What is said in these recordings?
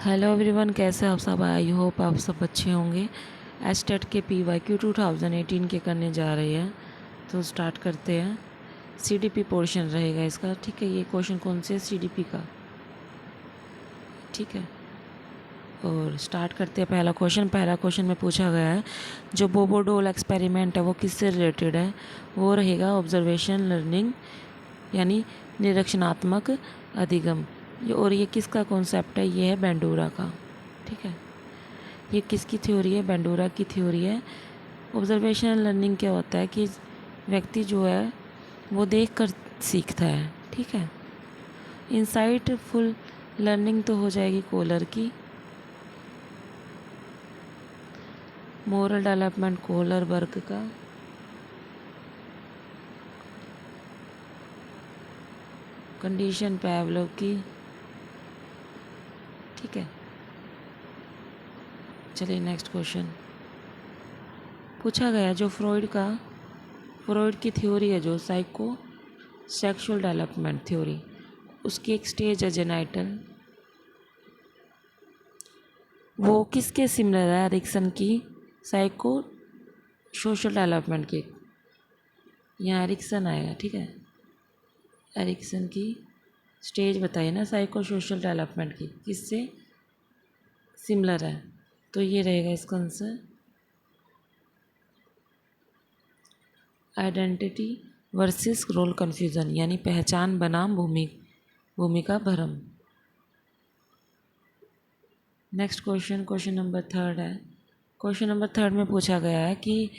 Hello everyone, कैसे आप सब। आई होप आप सब अच्छे होंगे। एस्टेट के PYQ 2018 के करने जा रही है, तो स्टार्ट करते हैं। CDP पोर्शन रहेगा इसका, ठीक है। ये क्वेश्चन कौन से CDP का, ठीक है। और स्टार्ट करते हैं। पहला क्वेश्चन में पूछा गया है, जो बोबोडोल एक्सपेरिमेंट है वो किससे रिलेटेड है। वो रहेगा ऑब्जर्वेशन लर्निंग, यानी निरीक्षणात्मक अधिगम। और ये किसका कॉन्सेप्ट है, ये है बेंडूरा का, ठीक है। ये किसकी थ्योरी है, बेंडूरा की थ्योरी है। ऑब्जर्वेशनल लर्निंग क्या होता है कि व्यक्ति जो है वो देख कर सीखता है, ठीक है। इंसाइटफुल लर्निंग तो हो जाएगी कोलर की। मोरल डेवलपमेंट कोलर वर्ग का। कंडीशन पैवलोव की, ठीक है। चलिए नेक्स्ट क्वेश्चन पूछा गया, जो फ्रॉइड की थ्योरी है, जो साइको सेक्सुअल डेवलपमेंट थ्योरी, उसकी एक स्टेज है जेनाइटल। वो किसके सिमिलर है, एरिक्सन की साइको सोशल डेवलपमेंट की। यहाँ एरिक्सन आएगा, ठीक है। एरिक्सन की स्टेज बताइए ना साइको सोशल डेवलपमेंट की, किससे सिमिलर है। तो ये रहेगा इसका answer, identity versus role confusion, यानी पहचान बनाम भूमिका भ्रम। नेक्स्ट क्वेश्चन नंबर 3 है। क्वेश्चन नंबर 3 में पूछा गया है कि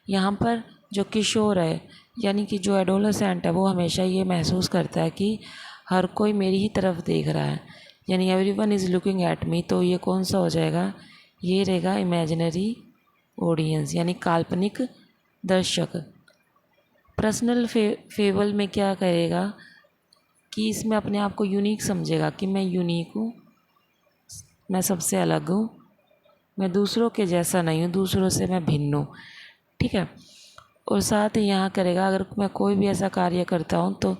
यहाँ पर जो किशोर है, यानी कि जो एडोलेसेंट है, वो हमेशा ये महसूस करता है कि हर कोई मेरी ही तरफ देख रहा है, यानी everyone is looking at me. तो ये कौन सा हो जाएगा, ये रहेगा इमेजिनरी ऑडियंस, यानी काल्पनिक दर्शक। पर्सनल फेवल में क्या करेगा कि इसमें अपने आप को यूनिक समझेगा कि मैं यूनिक हूँ, मैं सबसे अलग हूँ, मैं दूसरों के जैसा नहीं हूँ, दूसरों से मैं भिन्न हूँ, ठीक है। और साथ ही यहाँ करेगा, अगर मैं कोई भी ऐसा कार्य करता हूँ तो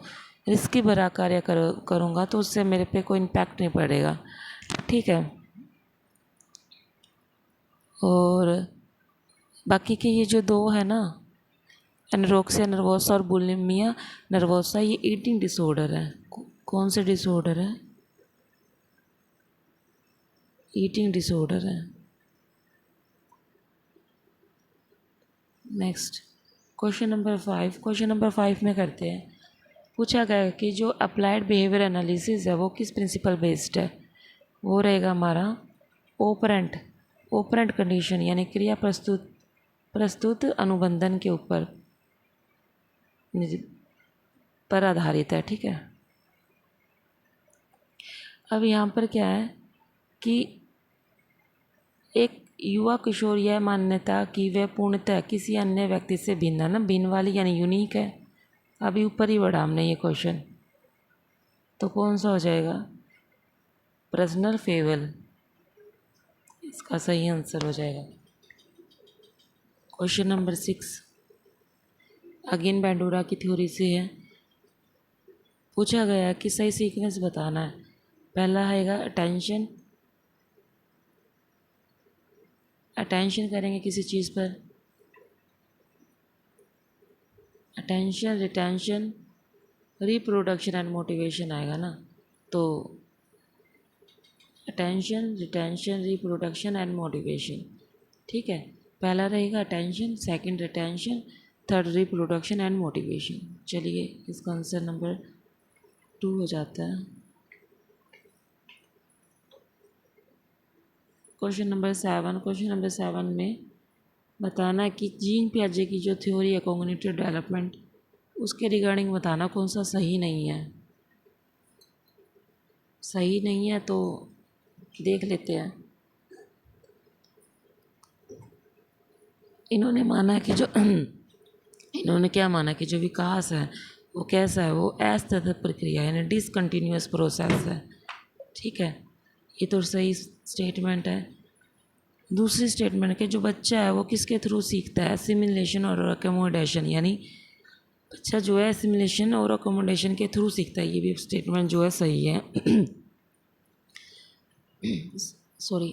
रिस्की भरा कार्य करूँगा तो उससे मेरे पे कोई इम्पैक्ट नहीं पड़ेगा, ठीक है। और बाकी के ये जो दो है ना, एनोरेक्सिया नर्वोसा और बुलिमिया नर्वोसा, ये ईटिंग डिसऑर्डर है। कौन से डिसऑर्डर है, ईटिंग डिसऑर्डर है। नेक्स्ट क्वेश्चन नंबर 5 में करते हैं। पूछा गया कि जो अप्लाइड बिहेवियर एनालिसिस है वो किस प्रिंसिपल बेस्ड है। वो रहेगा हमारा ओपरेंट कंडीशन, यानी क्रिया प्रस्तुत अनुबंधन के ऊपर पर आधारित है, ठीक है। अब यहाँ पर क्या है कि एक युवा किशोर यह मान्यता कि वह पूर्णतः किसी अन्य व्यक्ति से भिन्न है ना, भिन्न वाली यानी यूनिक है। अभी ऊपर ही बढ़ा हमने ये क्वेश्चन, तो कौन सा हो जाएगा, पर्सनल फेवल, इसका सही आंसर हो जाएगा। क्वेश्चन नंबर 6 अगेन बेंडूरा की थ्योरी से है। पूछा गया कि सही सीक्वेंस बताना है। पहला आएगा अटेंशन करेंगे किसी चीज़ पर, attention, retention, reproduction and motivation आएगा ना। तो attention, retention, reproduction and motivation, ठीक है। पहला रहेगा attention, second retention, third reproduction and motivation. चलिए इसका आंसर नंबर 2 हो जाता है। क्वेश्चन नंबर 7 में बताना कि जीन पियाजे की जो थ्योरी है कॉग्निटिव डेवलपमेंट, उसके रिगार्डिंग बताना कौन सा सही नहीं है। सही नहीं है तो देख लेते हैं। इन्होंने माना कि जो इन्होंने क्या माना कि जो विकास है वो कैसा है, वो असतत प्रक्रिया यानी डिसकंटिन्यूअस प्रोसेस है, ठीक है। ये तो सही स्टेटमेंट है। दूसरी स्टेटमेंट के जो बच्चा है वो किसके थ्रू सीखता है, सिमुलेशन और अकोमोडेशन, यानी बच्चा जो है सिमुलेशन और अकोमोडेशन के थ्रू सीखता है। ये भी स्टेटमेंट जो है सही है। सॉरी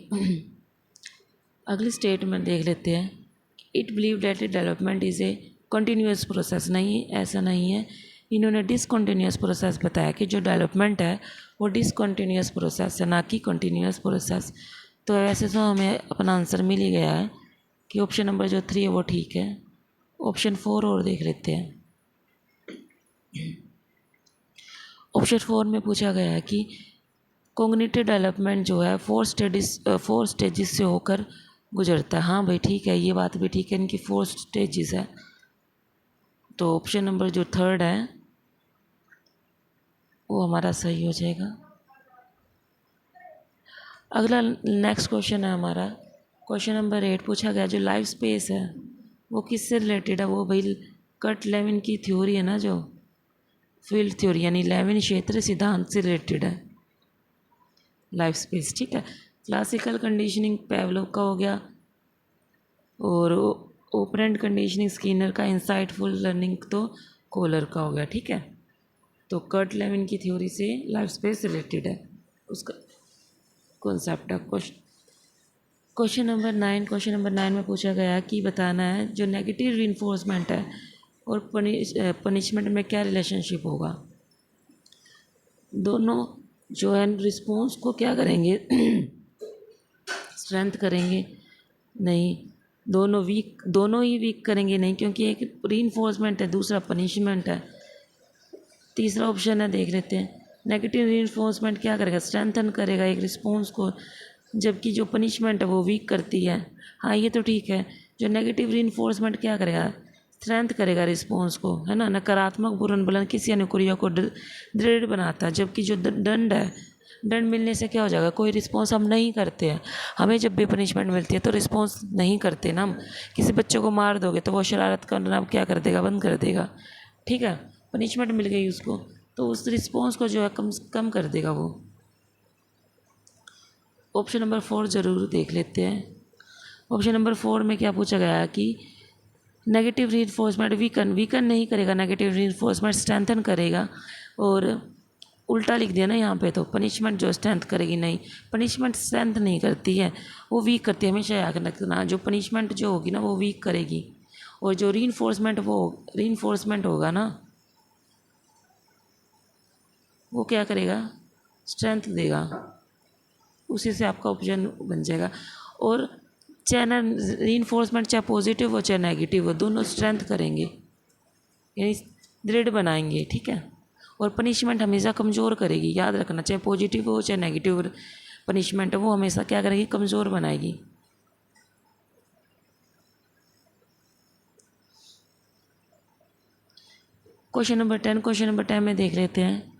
अगली स्टेटमेंट देख लेते हैं। It believe that development is a continuous process. नहीं, ऐसा नहीं है। इन्होंने डिसकंटिन्यूस प्रोसेस बताया कि जो डेवलपमेंट है वो डिसकंटिन्यूस प्रोसेस है, ना कि कंटिन्यूस प्रोसेस। तो वैसे तो हमें अपना आंसर मिल ही गया है कि ऑप्शन नंबर जो 3 है वो ठीक है। ऑप्शन 4 और देख लेते हैं। ऑप्शन 4 में पूछा गया है कि कॉग्निटिव डेवलपमेंट जो है 4 स्टेजेस से होकर गुजरता है। हाँ भाई ठीक है, ये बात भी ठीक है, इनकी 4 स्टेजेस है। तो ऑप्शन नंबर जो 3 है वो हमारा सही हो जाएगा। अगला नेक्स्ट क्वेश्चन है हमारा, क्वेश्चन नंबर 8 पूछा गया जो लाइफ स्पेस है वो किससे रिलेटेड है। वो भाई कर्ट लेविन की थ्योरी है ना, जो फील्ड थ्योरी यानी लेविन क्षेत्र सिद्धांत से रिलेटेड है लाइफ स्पेस। ठीक है, क्लासिकल कंडीशनिंग पेवलोव का हो गया और ओपरेंट कंडीशनिंग स्किनर का, इंसाइटफुल लर्निंग तो कोलर का हो गया। ठीक है, तो कर्ट लेविन की थ्योरी से लाइफ स्पेस रिलेटेड है उसका कॉन्सेप्ट है। क्वेश्चन नंबर 9 में पूछा गया कि बताना है जो नेगेटिव रीइंफोर्समेंट है और पनिशमेंट में क्या रिलेशनशिप होगा। दोनों जो है रिस्पॉन्स को क्या करेंगे स्ट्रेंथ करेंगे नहीं, दोनों ही वीक करेंगे नहीं, क्योंकि एक रीइंफोर्समेंट है दूसरा पनिशमेंट है। तीसरा ऑप्शन है, देख लेते हैं। नेगेटिव रीइंफोर्समेंट क्या करेगा, स्ट्रेंथन करेगा एक रिस्पॉन्स को, जबकि जो पनिशमेंट है वो वीक करती है। हाँ ये तो ठीक है। जो नेगेटिव रीइंफोर्समेंट क्या करेगा, स्ट्रेंथ करेगा रिस्पॉन्स को, है ना। नकारात्मक पुनर्बलन किसी अनुक्रिया को दृढ़ बनाता है, जबकि जो दंड है, दंड मिलने से क्या हो जाएगा, कोई रिस्पॉन्स हम नहीं करते हैं। हमें जब भी पनिशमेंट मिलती है तो रिस्पॉन्स नहीं करते ना हम। किसी बच्चे को मार दोगे तो वो शरारत करना क्या कर देगा, बंद कर देगा। ठीक है, पनिशमेंट मिल गई उसको तो उस रिस्पॉन्स को जो है कम कर देगा वो। ऑप्शन नंबर 4 ज़रूर देख लेते हैं। ऑप्शन नंबर 4 में क्या पूछा गया है कि नेगेटिव रीइंफोर्समेंट वीकन नहीं करेगा, नेगेटिव रीइंफोर्समेंट स्ट्रेंथन करेगा। और उल्टा लिख दिया ना यहाँ पे, तो पनिशमेंट जो स्ट्रेंथ करेगी नहीं, पनिशमेंट स्ट्रेंथ नहीं करती है, वो वीक करती है। हमेशा याद रखना, जो पनिशमेंट जो होगी ना वो वीक करेगी, और जो रीइंफोर्समेंट होगा ना वो क्या करेगा, स्ट्रेंथ देगा। उसी से आपका ऑप्शन बन जाएगा। और चाहे रीइंफोर्समेंट चाहे पॉजिटिव हो चाहे नेगेटिव हो, दोनों स्ट्रेंथ करेंगे यानी दृढ़ बनाएंगे। ठीक है, और पनिशमेंट हमेशा कमज़ोर करेगी, याद रखना, चाहे पॉजिटिव हो चाहे नेगेटिव पनिशमेंट है वो हमेशा क्या करेगी, कमज़ोर बनाएगी। क्वेश्चन नंबर 10 में देख लेते हैं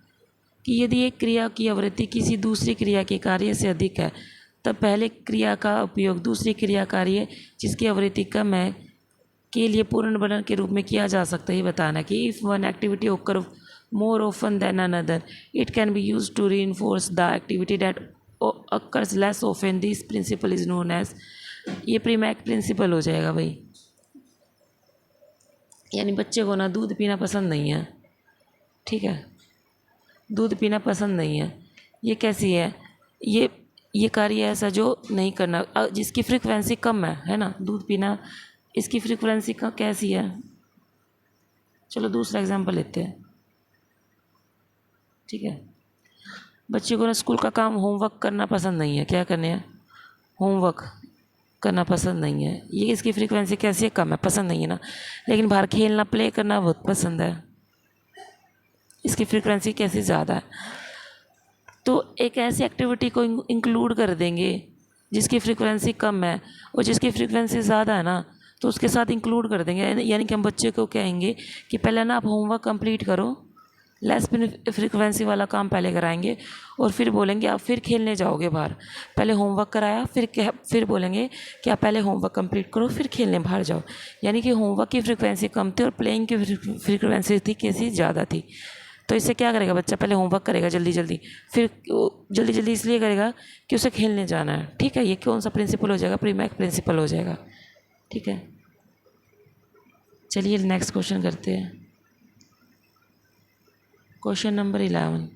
कि यदि एक क्रिया की आवृत्ति किसी दूसरी क्रिया के कार्य से अधिक है तब पहले क्रिया का उपयोग दूसरी क्रिया कार्य जिसकी आवृत्ति कम है के लिए पूर्णबलन के रूप में किया जा सकता है। ये बताना कि if one activity occur more often than another it can be used to reinforce the activity that occurs less often. This principle is known as, ये प्रीमैक प्रिंसिपल हो जाएगा भाई। यानी बच्चे को ना दूध पीना पसंद नहीं है, ठीक है, दूध पीना पसंद नहीं है। ये कैसी है, ये कार्य ऐसा जो नहीं करना, जिसकी फ्रीक्वेंसी कम है ना, दूध पीना, इसकी फ्रीक्वेंसी का कैसी है। चलो दूसरा एग्जांपल लेते हैं। ठीक है, बच्चे को ना स्कूल का काम होमवर्क करना पसंद नहीं है। क्या करने हैं, होमवर्क करना पसंद नहीं है। ये इसकी फ्रीक्वेंसी कैसी है, कम है, पसंद नहीं है ना। लेकिन बाहर खेलना प्ले करना बहुत पसंद है, इसकी फ्रीक्वेंसी कैसी ज़्यादा है। तो एक ऐसी एक्टिविटी को इंक्लूड कर देंगे जिसकी फ्रीक्वेंसी कम है, और जिसकी फ्रीक्वेंसी ज़्यादा है ना तो उसके साथ इंक्लूड कर देंगे। यानी कि हम बच्चे को कहेंगे कि पहले ना आप होमवर्क कंप्लीट करो, लेस फ्रीक्वेंसी वाला काम पहले कराएंगे, और फिर बोलेंगे आप फिर खेलने जाओगे बाहर। पहले होमवर्क कराया, फिर बोलेंगे कि आप पहले होमवर्क कंप्लीट करो फिर खेलने बाहर जाओ। यानी कि होमवर्क की फ्रीक्वेंसी कम थी और प्लेइंग की फ्रीक्वेंसी थी कैसी, ज़्यादा थी। तो इससे क्या करेगा बच्चा, पहले होमवर्क करेगा जल्दी जल्दी, फिर जल्दी जल्दी इसलिए करेगा कि उसे खेलने जाना है। ठीक है, ये कौन सा प्रिंसिपल हो जाएगा, प्रीमैक प्रिंसिपल हो जाएगा। ठीक है, चलिए नेक्स्ट क्वेश्चन करते हैं। क्वेश्चन नंबर 11,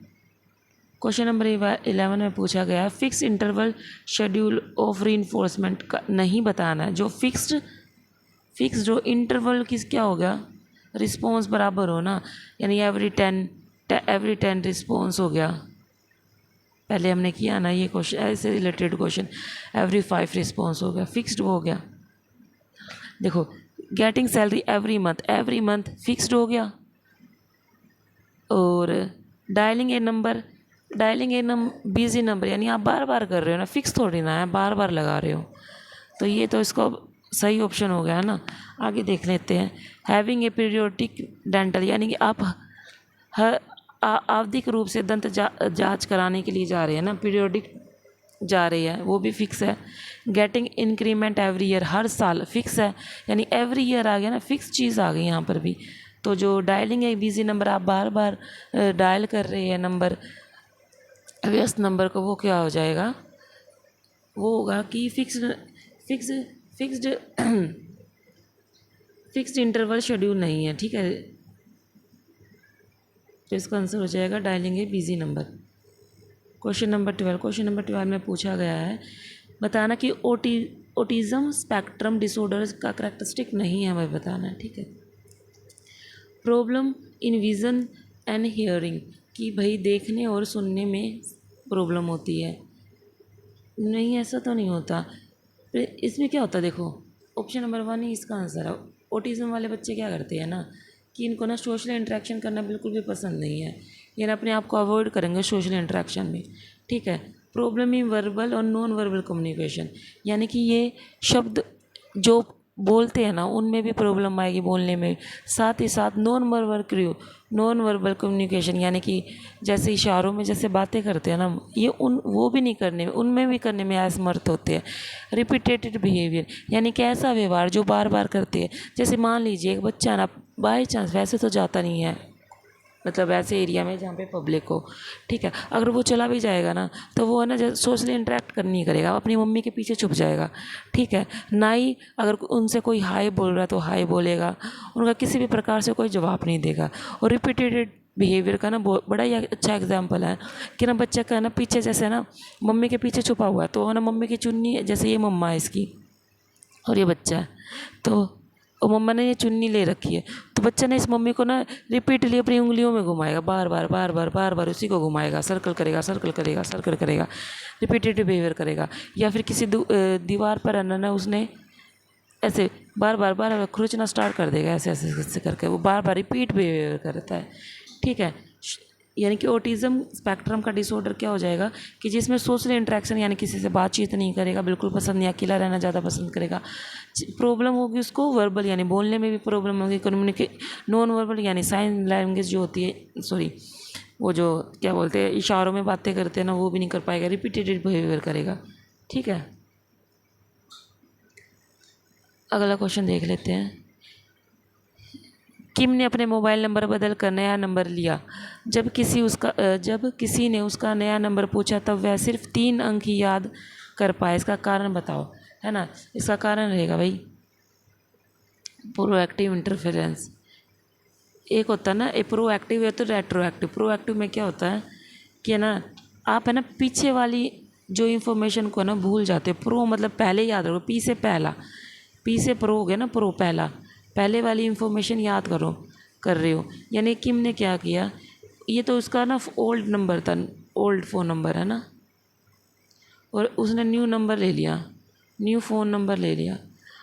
क्वेश्चन नंबर 11 में पूछा गया fix interval schedule of reinforcement का नहीं बताना है। जो फिक्स जो इंटरवल किस क्या होगा, रिस्पॉन्स बराबर हो ना, यानी एवरी 10 रिस्पॉन्स हो गया। पहले हमने किया ना ये क्वेश्चन, ऐसे रिलेटेड क्वेश्चन एवरी 5 रिस्पॉन्स हो गया, फिक्स्ड हो गया। देखो getting salary every month fixed हो गया। और डायलिंग ए बिजी नंबर, यानी आप बार बार कर रहे हो ना, फिक्स थोड़ी ना है, बार बार लगा रहे हो। तो ये तो इसका सही ऑप्शन हो गया ना। आगे देख लेते हैं। हैविंग ए पीरियोडिक डेंटल, यानी कि आप हर आवधिक रूप से दंत जांच कराने के लिए जा रहे हैं ना, पीरियोडिक जा रही है, वो भी फिक्स है। गेटिंग इंक्रीमेंट एवरी ईयर, हर साल फिक्स है, यानी एवरी ईयर आ गया ना, फिक्स चीज़ आ गई यहाँ पर भी। तो जो डायलिंग है बिजी नंबर, आप बार बार डायल कर रहे हैं नंबर, व्यस्त नंबर को, वो क्या हो जाएगा, वो होगा कि फिक्स्ड फिक्स्ड इंटरवल शेड्यूल नहीं है, ठीक है। तो इसका आंसर हो जाएगा डायलिंग ए बिजी नंबर। क्वेश्चन नंबर 12 में पूछा गया है बताना कि ऑटिज़म स्पेक्ट्रम डिसऑर्डर का करैक्टरिस्टिक नहीं है, हमें बताना है, ठीक है। Problem in vision and hearing, कि भाई देखने और सुनने में प्रॉब्लम होती है। नहीं, ऐसा तो नहीं होता। इसमें क्या होता है, देखो ऑप्शन नंबर 1 ही इसका आंसर है। ऑटिज़म वाले बच्चे क्या करते हैं ना, कि इनको ना सोशल इंटरेक्शन करना बिल्कुल भी पसंद नहीं है, ये ना अपने आप को अवॉइड करेंगे सोशल इंटरेक्शन में, ठीक है। प्रॉब्लम इन वर्बल और नॉन वर्बल कम्युनिकेशन, यानी कि ये शब्द जो बोलते हैं ना उनमें भी प्रॉब्लम आएगी बोलने में। साथ ही साथ नॉन वर्बल कम्युनिकेशन, यानी कि जैसे इशारों में जैसे बातें करते हैं ना, ये वो भी नहीं करने में, उनमें भी करने में असमर्थ होते हैं। रिपीटेटेड बिहेवियर, यानी कि ऐसा व्यवहार जो बार बार करते हैं। जैसे मान लीजिए एक बच्चा ना बाई चांस, वैसे तो जाता नहीं है, मतलब ऐसे एरिया में जहाँ पे पब्लिक हो, ठीक है, अगर वो चला भी जाएगा ना तो वो है ना सोशली इंटरेक्ट नहीं करेगा, अपनी मम्मी के पीछे छुप जाएगा, ठीक है। ना ही अगर उनसे कोई हाय बोल रहा है तो हाय बोलेगा, उनका किसी भी प्रकार से कोई जवाब नहीं देगा। और रिपीटेड बिहेवियर का ना बड़ा ही अच्छा एग्जाम्पल है कि ना बच्चा का ना पीछे जैसे ना मम्मी के पीछे छुपा हुआ है, तो ना मम्मी की चुन्नी, जैसे ये मम्मा है इसकी और ये बच्चा है, तो और मम्मा ने ये चुन्नी ले रखी है, तो बच्चा ने इस मम्मी को ना रिपीटली अपनी उंगलियों में घुमाएगा, बार बार उसी को घुमाएगा, सर्कल करेगा, रिपीटेटिव बिहेवियर करेगा। या फिर किसी दीवार पर ना उसने ऐसे बार बार खरोंचना स्टार्ट कर देगा, ऐसे करके वो बार बार रिपीट बिहेवियर करता है, ठीक है। यानी कि ऑटिज़म स्पेक्ट्रम का डिसऑर्डर क्या हो जाएगा कि जिसमें सोशल इंटरेक्शन, यानी किसी से बातचीत नहीं करेगा, बिल्कुल पसंद नहीं, अकेला रहना ज़्यादा पसंद करेगा। प्रॉब्लम होगी उसको वर्बल, यानी बोलने में भी प्रॉब्लम होगी। नॉन वर्बल यानी साइन लैंग्वेज जो होती है, सॉरी वो जो क्या बोलते हैं इशारों में बातें करते हैं ना, वो भी नहीं कर पाएगा, रिपीटेड बिहेवियर करेगा, ठीक है। अगला क्वेश्चन देख लेते हैं। किम ने अपने मोबाइल नंबर बदल कर नया नंबर लिया। जब किसी ने उसका नया नंबर पूछा तब वह सिर्फ 3 अंक ही याद कर पाया। इसका कारण बताओ, है ना। इसका कारण रहेगा भाई प्रोएक्टिव इंटरफेरेंस। एक होता है ना ए प्रोएक्टिव, या तो रेट्रोएक्टिव। प्रोएक्टिव में क्या होता है कि ना आप है ना पीछे वाली जो इन्फॉर्मेशन को ना भूल जाते हो। प्रो मतलब पहले याद रखो, पी से पहला, पी से प्रो हो गया ना, प्रो पहले वाली इन्फॉर्मेशन याद कर रहे हो। यानी किम ने क्या किया, ये तो उसका ना ओल्ड नंबर था, ओल्ड फ़ोन नंबर है ना, और उसने न्यू नंबर ले लिया, न्यू फ़ोन नंबर ले लिया।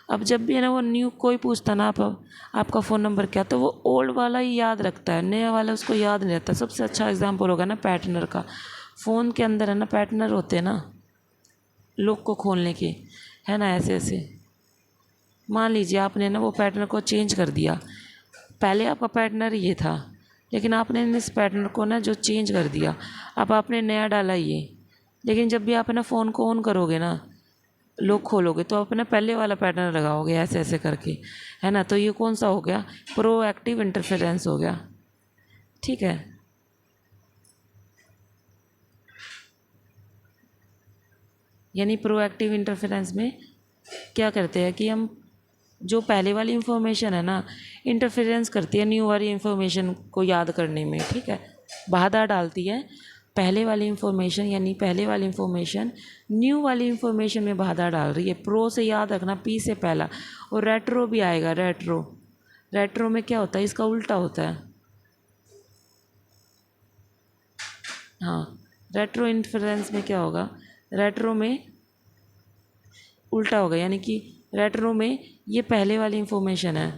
अब जब भी है ना वो न्यू कोई पूछता ना आपका फ़ोन नंबर क्या, तो वो ओल्ड वाला ही याद रखता है, नया वाला उसको याद नहीं रहता। सबसे अच्छा एग्जाम्पल होगा ना पैटर्नर का। फ़ोन के अंदर है ना पैटर्नर होते हैं ना लॉक को खोलने के, है ना, ऐसे मान लीजिए आपने ना वो पैटर्न को चेंज कर दिया। पहले आपका पैटर्नर ये था, लेकिन आपने इस पैटर्न को ना जो चेंज कर दिया, अब आपने नया डाला ये। लेकिन जब भी आप ना फ़ोन को ऑन करोगे ना, लॉक खोलोगे, तो आप ना पहले वाला पैटर्न लगाओगे ऐसे करके, है ना। तो ये कौन सा हो गया, प्रोएक्टिव इंटरफेरेंस हो गया, ठीक है। यानी प्रोएक्टिव इंटरफेरेंस में क्या करते हैं कि हम जो पहले वाली इन्फॉर्मेशन है ना इंटरफेरेंस करती है न्यू वाली इन्फॉर्मेशन को याद करने में, ठीक है, बाधा डालती है। पहले वाली इंफॉर्मेशन यानी पहले वाली इंफॉर्मेशन न्यू वाली इंफॉर्मेशन में बाधा डाल रही है। प्रो से याद रखना, पी से पहला। और रेट्रो भी आएगा, रेट्रो। रेट्रो में क्या होता है, इसका उल्टा होता है। हाँ, रेट्रो इन्फ्लुएंस में क्या होगा, रेट्रो में उल्टा होगा, यानी कि रेट्रो में ये पहले वाली इंफॉर्मेशन है,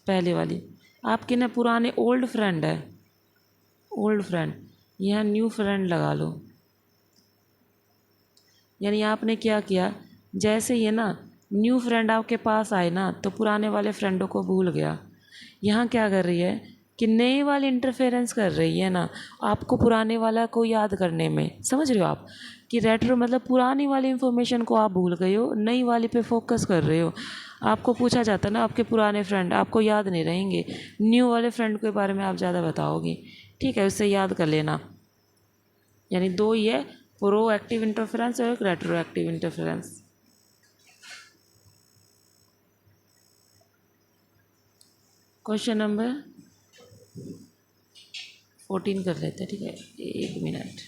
पहले वाली। आपके ना पुराने ओल्ड फ्रेंड है, ओल्ड फ्रेंड, यहाँ न्यू फ्रेंड लगा लो। यानी आपने क्या किया, जैसे ये ना न्यू फ्रेंड आपके पास आए ना, तो पुराने वाले फ्रेंडों को भूल गया। यहाँ क्या कर रही है कि नए वाले इंटरफेरेंस कर रही है ना आपको पुराने वाला को याद करने में। समझ रहे हो आप कि रेट्रो मतलब पुरानी वाली इन्फॉर्मेशन को आप भूल गए हो, नई वाली पे फोकस कर रहे हो। आपको पूछा जाता है ना, आपके पुराने फ्रेंड आपको याद नहीं रहेंगे, न्यू वाले फ्रेंड के बारे में आप ज़्यादा बताओगे। ठीक है, उससे याद कर लेना। यानी दो ही है, प्रो एक्टिव इंटरफेरेंस और एक retro active interference. Question number 14 कर लेते हैं। ठीक है, 1 मिनट।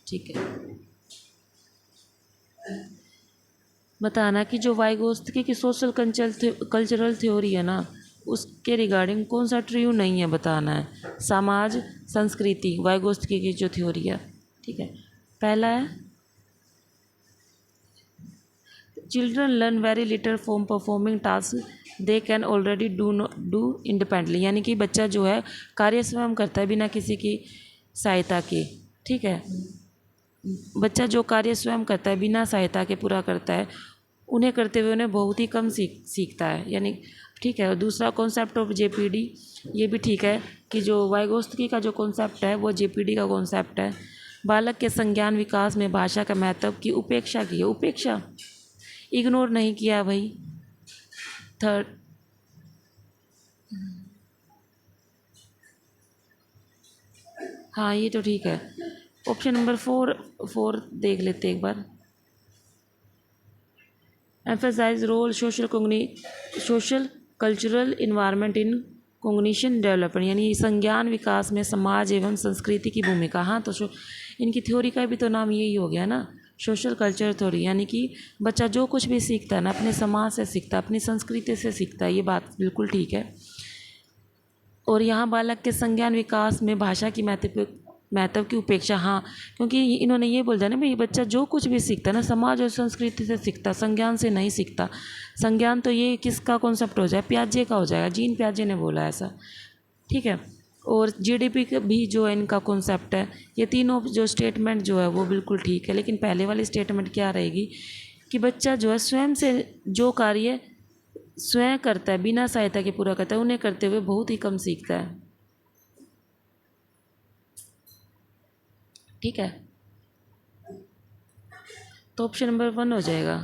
ठीक है, बताना कि जो वाइगोत्स्की की सोशल कल्चरल थ्योरी है ना, उसके रिगार्डिंग कौन सा ट्रू नहीं है बताना है। समाज संस्कृति, वाइगोत्स्की की जो थ्योरी है। ठीक है, पहला है children learn very little from performing task they can already do independently, यानी कि बच्चा जो है कार्य स्वयं करता है बिना किसी की सहायता के। ठीक है, बच्चा जो कार्य स्वयं करता है बिना सहायता के पूरा करता है, उन्हें करते हुए उन्हें बहुत ही कम सीखता है। यानी ठीक है, और दूसरा कॉन्सेप्ट ऑफ जेपीडी, ये भी ठीक है कि जो वाइगोत्स्की का जो कॉन्सेप्ट है वो जेपीडी का कॉन्सेप्ट है। बालक के संज्ञान विकास में भाषा का महत्व की उपेक्षा की है। उपेक्षा, इग्नोर नहीं किया भाई। थर्ड, हाँ ये तो ठीक है। ऑप्शन नंबर 4 देख लेते एक बार। Emphasize role social cultural environment in cognition development, यानी संज्ञान विकास में समाज एवं संस्कृति की भूमिका। हाँ, तो इनकी थ्योरी का भी तो नाम यही हो गया ना, सोशल कल्चर थ्योरी। यानी कि बच्चा जो कुछ भी सीखता है ना अपने समाज से सीखता है, अपनी संस्कृति से सीखता है। ये बात बिल्कुल ठीक है। और यहाँ बालक के संज्ञान विकास में भाषा की महत्व की उपेक्षा। हाँ, क्योंकि इन्होंने ये बोल दिया ना भाई, बच्चा जो कुछ भी सीखता है ना समाज और संस्कृति से सीखता, संज्ञान से नहीं सीखता। संज्ञान तो ये किसका कॉन्सेप्ट हो जाए, प्याजे का हो जाएगा, जीन प्याजे ने बोला ऐसा। ठीक है, और जीडीपी का भी जो है इनका कॉन्सेप्ट है। ये तीनों जो स्टेटमेंट जो है वो बिल्कुल ठीक है, लेकिन पहले वाली स्टेटमेंट क्या रहेगी कि बच्चा जो है स्वयं से जो कार्य स्वयं करता है बिना सहायता के पूरा करता है, उन्हें करते हुए बहुत ही कम सीखता है। ठीक है, तो ऑप्शन नंबर 1 हो जाएगा।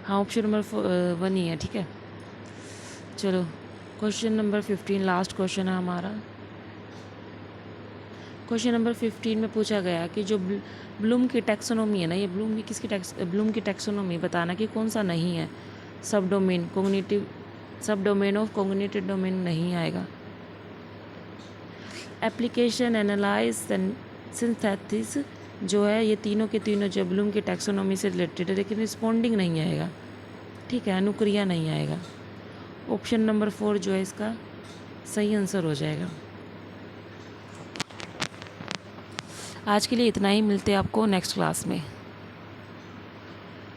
हाँ, ऑप्शन नंबर 1 ही है। ठीक है, चलो क्वेश्चन नंबर 15 लास्ट क्वेश्चन है हमारा। क्वेश्चन नंबर 15 में पूछा गया कि जो ब्लूम की टैक्सोनॉमी है ना, ये ब्लूम की टैक्सोनॉमी बताना कि कौन सा नहीं है। सब डोमेन ऑफ कॉग्निटिव डोमेन नहीं आएगा। एप्लीकेशन, एनालाइज, सिंथेसिस जो है, ये तीनों के तीनों जो ब्लूम की टैक्सोनॉमी से रिलेटेड है, लेकिन रिस्पॉन्डिंग नहीं आएगा। ठीक है, अनुक्रिया नहीं आएगा। ऑप्शन नंबर 4 जो है इसका सही आंसर हो जाएगा। आज के लिए इतना ही, मिलते हैं आपको नेक्स्ट क्लास में।